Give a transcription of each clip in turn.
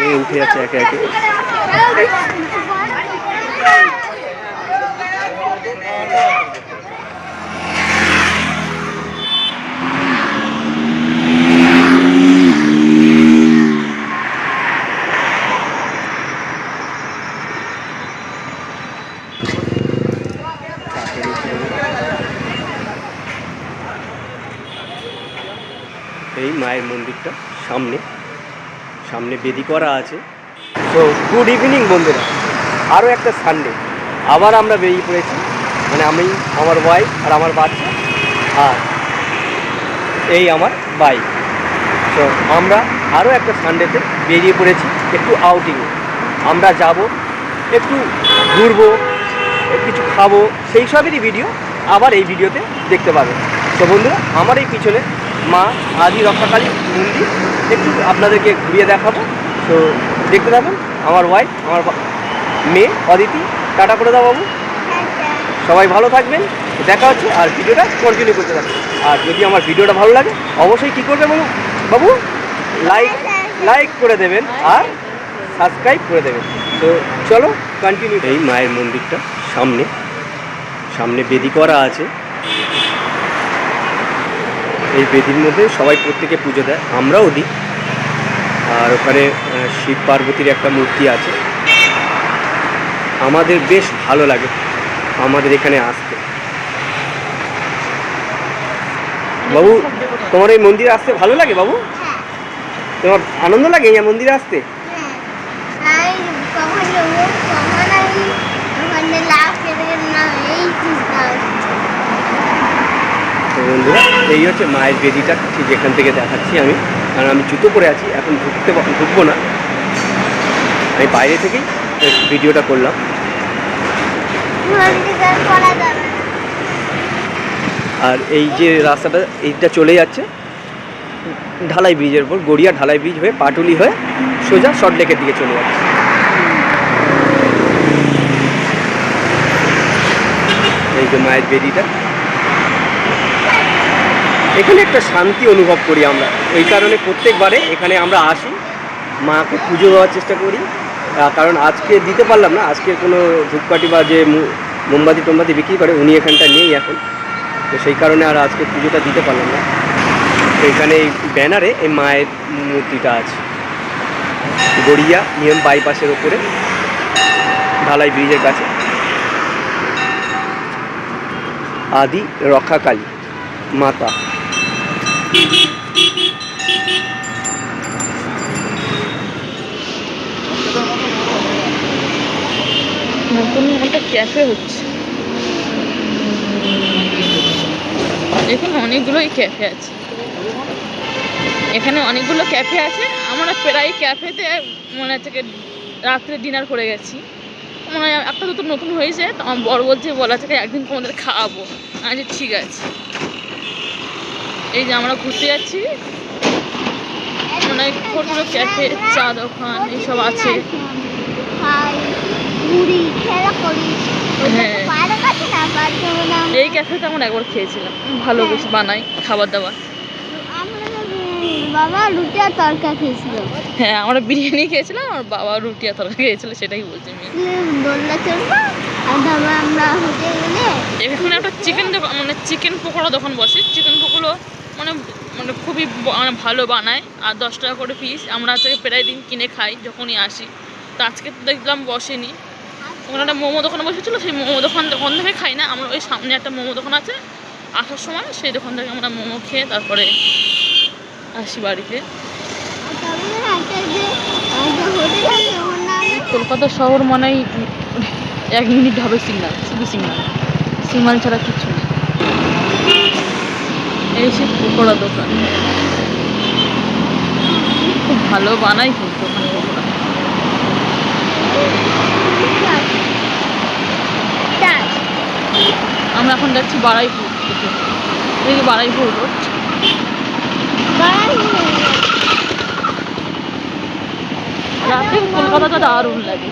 মেয়ে উঠে যাচ্ছে একে একে। এই মায়ের মন্দিরটা সামনে সামনে বেদি করা আছে। তো গুড ইভিনিং বন্ধুরা, আরও একটা সানডে আবার আমরা বেরিয়ে পড়েছি, মানে আমি, আমার ওয়াইফ আর আমার বাচ্চা আর এই আমার বাইক। তো আমরা আরও একটা সানডেতে বেরিয়ে পড়েছি একটু আউটিংয়ে। আমরা যাব, একটু ঘুরবো, কিছু খাবো, সেই সবেরই ভিডিও আবার এই ভিডিওতে দেখতে পাবেন। তো বন্ধুরা, আমার এই পিছনে মা আদি রক্ষাকালী মন্দির একটু আপনাদেরকে ঘুরিয়ে দেখাবো। তো দেখতে থাকুন। আমার ওয়াইফ, আমার মেয়ে অদিতি, টাটা করে দাও বাবু। সবাই ভালো থাকবেন, দেখা হচ্ছে। আর ভিডিওটা কন্টিনিউ করতে থাকবেন। আর যদি আমার ভিডিওটা ভালো লাগে অবশ্যই কী করবে বলুন বাবু, লাইক করে দেবেন আর সাবস্ক্রাইব করে দেবেন। তো চলো কন্টিনিউ। এই মায়ের মন্দিরটা সামনে সামনে বেদি করা আছে। এই বেদির মধ্যে সবাই প্রত্যেকে পুজো দেয়, আমরাও দিই। আর ওখানে শিব পার্বতীর একটা মূর্তি আছে। আমাদের বেশ ভালো লাগে আমাদের এখানে আসতে। বাবু, তোমার এই মন্দিরে আসতে ভালো লাগে বাবু? তোমার আনন্দ লাগে এই মন্দিরে আসতে? বন্ধুরা, এই হচ্ছে মায়ের বেদিটা, ঠিক যেখান থেকে দেখাচ্ছি আমি। কারণ আমি জুতো পরে আছি, এখন ঢুকবো না, আমি বাইরে থেকেই ভিডিওটা করলাম। আর এই যে রাস্তাটা, এইটা চলে যাচ্ছে ঢালাই ব্রিজের উপর, গড়িয়া ঢালাই ব্রিজ হয়ে পাটুলি হয়ে সোজা সল্টলেকের দিকে চলে যাচ্ছে। এই যে মায়ের বেদিটা, এখানে একটা শান্তি অনুভব করি আমরা। ওই কারণে প্রত্যেকবারে এখানে আমরা আসি, মাকে পুজো দেওয়ার চেষ্টা করি। কারণ আজকে দিতে পারলাম না, আজকে কোনো ধূপকাঠি বা যে মোমবাতি টোমবাতি বিক্রি করে উনি এখানটা নেই এখন, তো সেই কারণে আর আজকে পুজোটা দিতে পারলাম না। তো এখানে এই ব্যানারে এই মায়ের মূর্তিটা আছে গড়িয়া নিয়ম বাইপাসের ওপরে ঢালাই ব্রিজের কাছে। আদি রক্ষাকালী মাতা। নতুন একটা ক্যাফে হচ্ছে, এখানে অনেকগুলোই ক্যাফে আছে। এখানে অনেকগুলো ক্যাফে আছে। আমরা প্রায় ক্যাফেতে মনে হচ্ছে রাত্রে ডিনার করে গেছি। মনে হয় একটা দুটো নতুন হয়েছে, তো আমার বড় বলা থেকে একদিন তোমাদের খাওয়াবো। আজ ঠিক আছে। এই যে আমরা ঘুরতে যাচ্ছি, অনেক ছোট ছোট ক্যাফে, চা দোকান এইসব আছে। হ্যাঁ, এই ক্যাফেতে আমরা একবার খেয়েছিলাম, ভালো বেশ বানাই খাবার দাবার। বাবা রুটি আর তরকা খেয়েছিল। হ্যাঁ, আমরা বিরিয়ানি খেয়েছিলাম, আর বাবা রুটি আর তরকা খেয়েছিল, সেটাই বলছি আমি। এখানে একটা চিকেন দোকান, মানে চিকেন পকোড়া দোকান বসে। চিকেন পকোড়া মানে মানে খুবই ভালো বানায়, আর 10 টাকা করে পিস। আমরা আজকে প্রায় দিন কিনে খাই যখনই আসি। তো আজকে তো দেখলাম বসেনি, ওখানে একটা মোমো দোকানে বসেছিলো। সেই মোমো দোকান থেকে খাই না আমরা, ওই সামনে একটা মোমো দোকান আছে, আসার সময় সেই দোকান থেকে আমরা মোমো খেয়ে তারপরে আসি বাড়িতে। কলকাতা শহর মানেই 1 মিনিট হবে সিগন্যাল, শুধু সিগন্যাল ছাড়া কিছু নেই। এই সে পকোড়া দোকান, খুব ভালো বানাই কিন্তু ওখানে পকোড়া। আমরা এখন যাচ্ছি বারুইপুর, এই বারুইপুর রোড। রাতে কলকাতাটা দারুণ লাগে,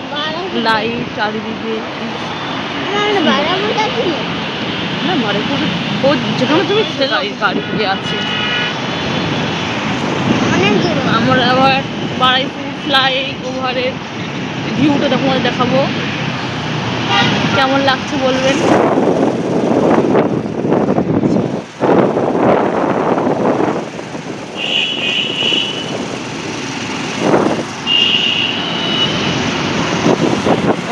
লাইট চারিদিকে। না বারুইপুর ও যেখানে তুমি গাড়ি আছে। আমরা আবার বারুইপুর ফ্লাই ওভারের ভিউটা তোমাদের দেখাবো, কেমন লাগছে বলবেন।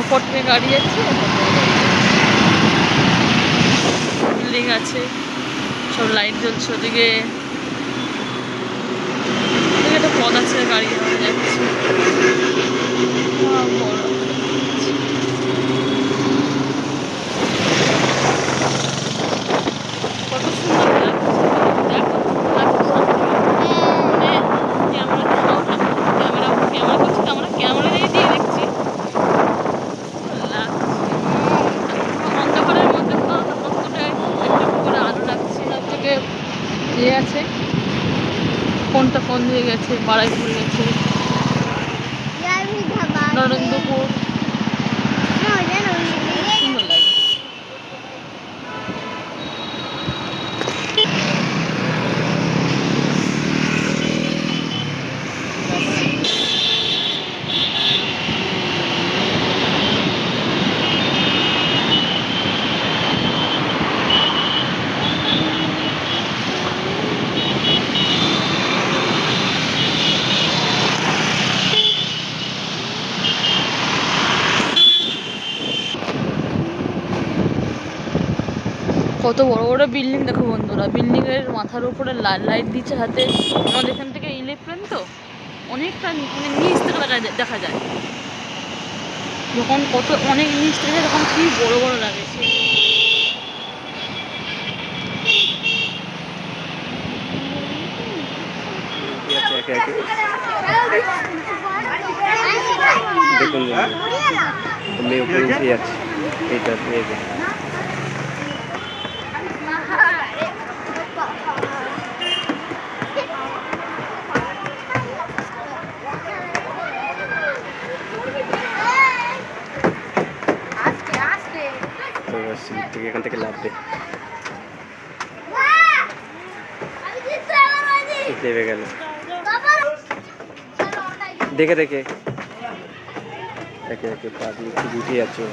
ওপর থেকে গাড়ি যাচ্ছে, বিল্ডিং আছে, সব লাইট জ্বলছে। ওদিকে একটা পথ আছে, গাড়ি যাচ্ছে। কত সুন্দর লাগছে, দেখো ক্যামেরা করছি তো, আমরা ক্যামেরা দিয়ে দেখছি। অন্ধকারের মধ্যে কতটা একটু করে আলো লাগছে। তার থেকে ইয়ে আছে, ফোনটা ফোন দিয়ে গেছে, বাড়াইপুর গেছে, নরেন্দ্রপুর। সুন্দর লাগে। কত বড় বড় বিল্ডিং দেখো বন্ধুরা, বিল্ডিং এর মাথার উপরে লাইট দিচ্ছে হাতে। আমাদের এখান থেকে ইলেকট্রন তো অনেকটা মানে নিচ থেকে দেখা যায়, যখন কত অনেক নিচ থেকে তখন কি বড় বড় লাগে। দেখুন আমি উপরে উঠে যাচ্ছি, এইটা পেয়ে এখান থেকে লাভবে দেবে গেল দেখে দেখে একে একে পা দিয়ে খুব উঠে যাচ্ছে।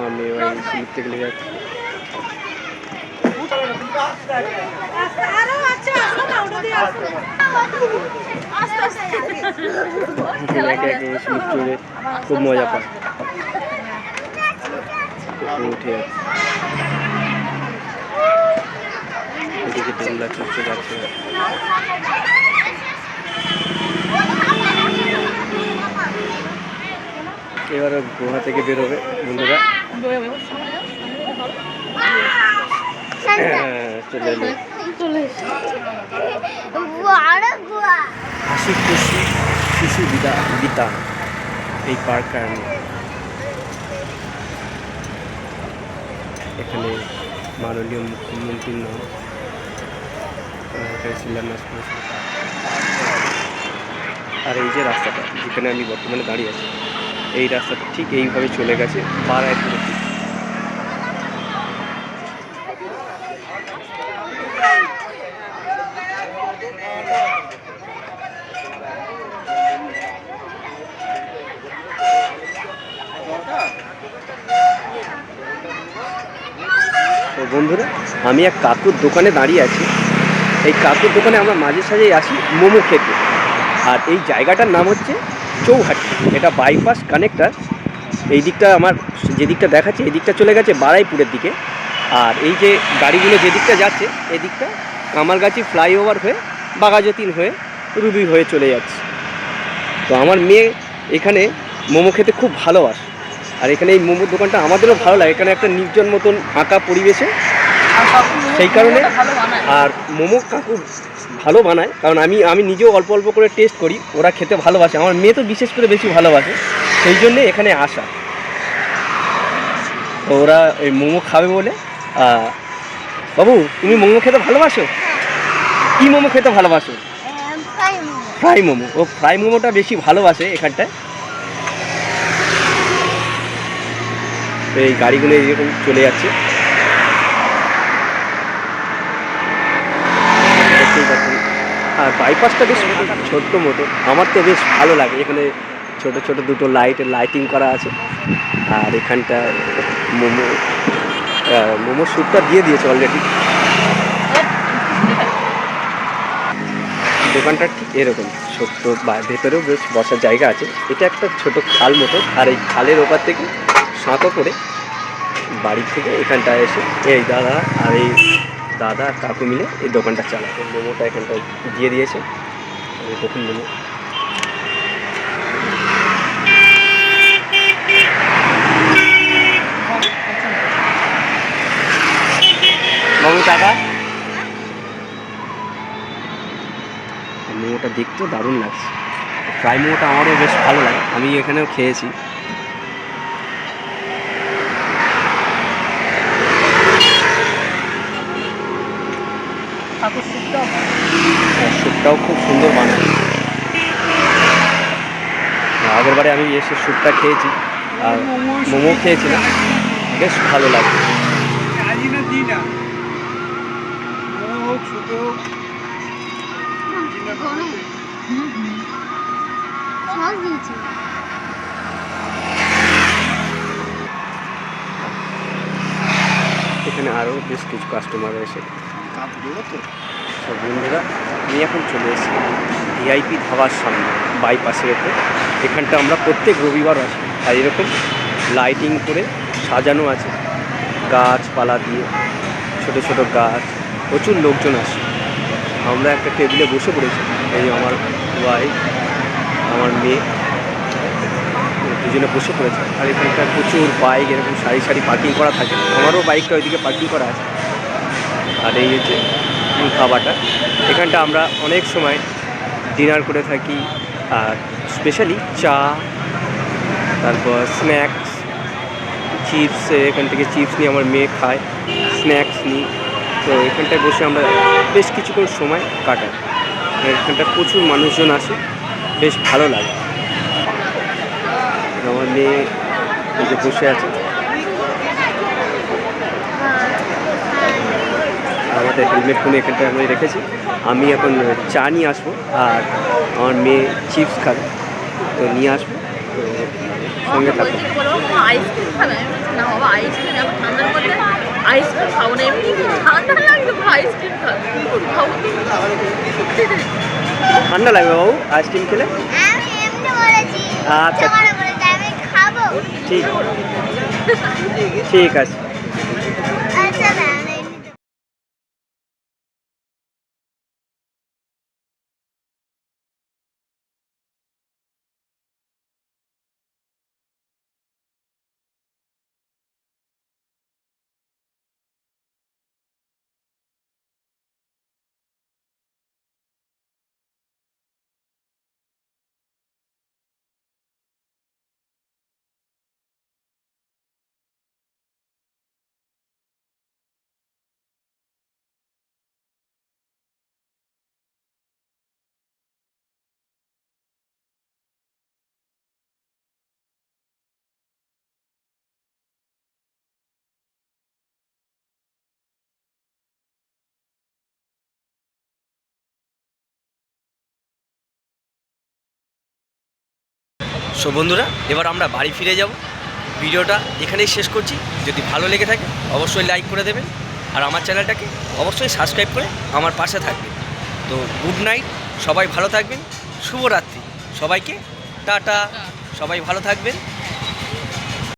আমি ওই স্লিপ থেকে লেগে যাচ্ছি। একে একে স্লিপ চড়ে খুব মজা পায়, উঠে যাচ্ছে। এদিকে দোলনা চলছে যাচ্ছে। এবারে গুহা থেকে বেরোবে বন্ধুরা। চলে হাসি খুশি শিশু বিতান এই পার্ক। এখানে মাননীয় মুখ্যমন্ত্রীর নাম শিলান্যাস করেছে। আর এই যে রাস্তাটা যেখানে আমি বর্তমানে দাঁড়িয়ে আছি, এই রাস্তাটা ঠিক এইভাবে চলে গেছে বারাইপুরের দিকে। তো বন্ধুরা, আমি এক কাকুর দোকানে দাঁড়িয়ে আছি। এই কাকুর দোকানে আমরা মাঝে সাঝেই আসি মোমো খেতে। আর এই জায়গাটার নাম হচ্ছে চৌহাটি। এটা বাইপাস কানেক্টার। এই দিকটা আমার যে দিকটা দেখাচ্ছে, এই দিকটা চলে গেছে বারাইপুরের দিকে। আর এই যে গাড়িগুলো যে দিকটা যাচ্ছে, এই দিকটা কামারগাছি ফ্লাইওভার হয়ে বাঘাযতীন হয়ে রুবি হয়ে চলে যাচ্ছে। তো আমার মেয়ে এখানে মোমো খেতে খুব ভালোবাসে। আর এখানে এই মোমোর দোকানটা আমাদেরও ভালো লাগে, এখানে একটা নির্জন মতন ফাঁকা পরিবেশে, সেই কারণে। আর মোমো কাকু ভালো বানায়, কারণ আমি নিজেও অল্প অল্প করে টেস্ট করি। ওরা খেতে ভালোবাসে, আমার মেয়ে তো বিশেষ করে বেশি ভালোবাসে, সেই জন্যে এখানে আসা। তো ওরা এই মোমো খাবে বলে। বাবু, তুমি মোমো খেতে ভালোবাসো? কী মোমো খেতে ভালোবাসো? ফ্রাই মোমো। ও ফ্রাই মোমোটা বেশি ভালোবাসে এখানটায়। তো এই গাড়িগুলো এরকম চলে যাচ্ছে, দেখতেই পাচ্ছেন। আর বাইপাসটা বেশ ছোট্ট মতো, আমার তো বেশ ভালো লাগে। এখানে ছোট ছোট দুটো লাইটিং করা আছে। আর এখানটা মোমো স্যুপটা দিয়ে দিয়েছে অলরেডি। দোকানটা ঠিক এরকম ছোট্ট, ভেতরেও বেশ বসার জায়গা আছে। এটা একটা ছোট খাল মতো, আর এই খালের ওপার থেকে সাঁতো করে বাড়ি থেকে এখানটায় এসে এই দাদা আর কাকু মিলে এই দোকানটা চালায়। মোমোটা এখানটায় দিয়ে দিয়েছে, দেখুন মোমো। মোমো টাকা, মোমোটা দেখতেও দারুণ লাগছে। ফ্রাই মোমোটা আমারও বেশ ভালো লাগে, আমি এখানেও খেয়েছি। স্যুপটাও খুব সুন্দর বানায়। আগেরবারে আমি এসে স্যুপটা খেয়েছি আর মোমো খেয়েছিলাম, বেশ ভালো লাগে। এখানে আরও বেশ কিছু কাস্টমার এসে। সব বন্ধুরা, আমি এখন চলে এসেছি ভিআইপি ধাবার সামনে, বাইপাসের ওপর। এখানটা আমরা প্রত্যেক রবিবার আসি, আর এরকম লাইটিং করে সাজানো আছে গাছপালা দিয়ে, ছোট ছোট গাছ, প্রচুর লোকজন আসে। আমরা একটা টেবিলে বসে পড়েছি, এই আমার ওয়াইফ, আমার মেয়ে, দুজনে বসে পড়েছে। আর এখানটা প্রচুর বাইক এরকম সারি সারি পার্কিং করা থাকে। আমারও বাইকটা ওইদিকে পার্কিং করা আছে। আর এই হচ্ছে খাবারটা, এখানটা আমরা অনেক সময় ডিনার করে থাকি। আর স্পেশালি চা, তারপর স্ন্যাক্স, চিপস, এখান থেকে চিপস নিয়ে আমার মেয়ে খায়, স্ন্যাক্স নিই। তো এখানটায় বসে আমরা বেশ কিছুক্ষণ সময় কাটাই। এখানটা প্রচুর মানুষজন আসে, বেশ ভালো লাগে। আমার মেয়ে এই যে বসে আছে, আমাদের হেলমেট ফোনে এখানটায় আমি রেখেছি। আমি এখন চা নিয়ে আসবো, আর আমার মেয়ে চিপস খাবে, তো নিয়ে আসবো, তো সঙ্গে থাকবো। আইসক্রিম খাবে না বাবা, আইসক্রিম এখন ঠান্ডার মধ্যে আইসক্রিম খাবো না, এমনি ঠান্ডা লাগবে, আইসক্রিম খাবো, কি করি খাবো। ঠান্ডা লাগবে বাবু আইসক্রিম খেলে? আচ্ছা ঠিক ঠিক আছে। সো বন্ধুরা, এবার আমরা বাড়ি ফিরে যাব। ভিডিওটা এখানেই শেষ করছি। যদি ভালো লেগে থাকে অবশ্যই লাইক করে দেবেন, আর আমার চ্যানেলটাকে অবশ্যই সাবস্ক্রাইব করে আমার পাশে থাকবেন। তো গুড নাইট, সবাই ভালো থাকবেন, শুভরাত্রি সবাইকে, টাটা, সবাই ভালো থাকবেন।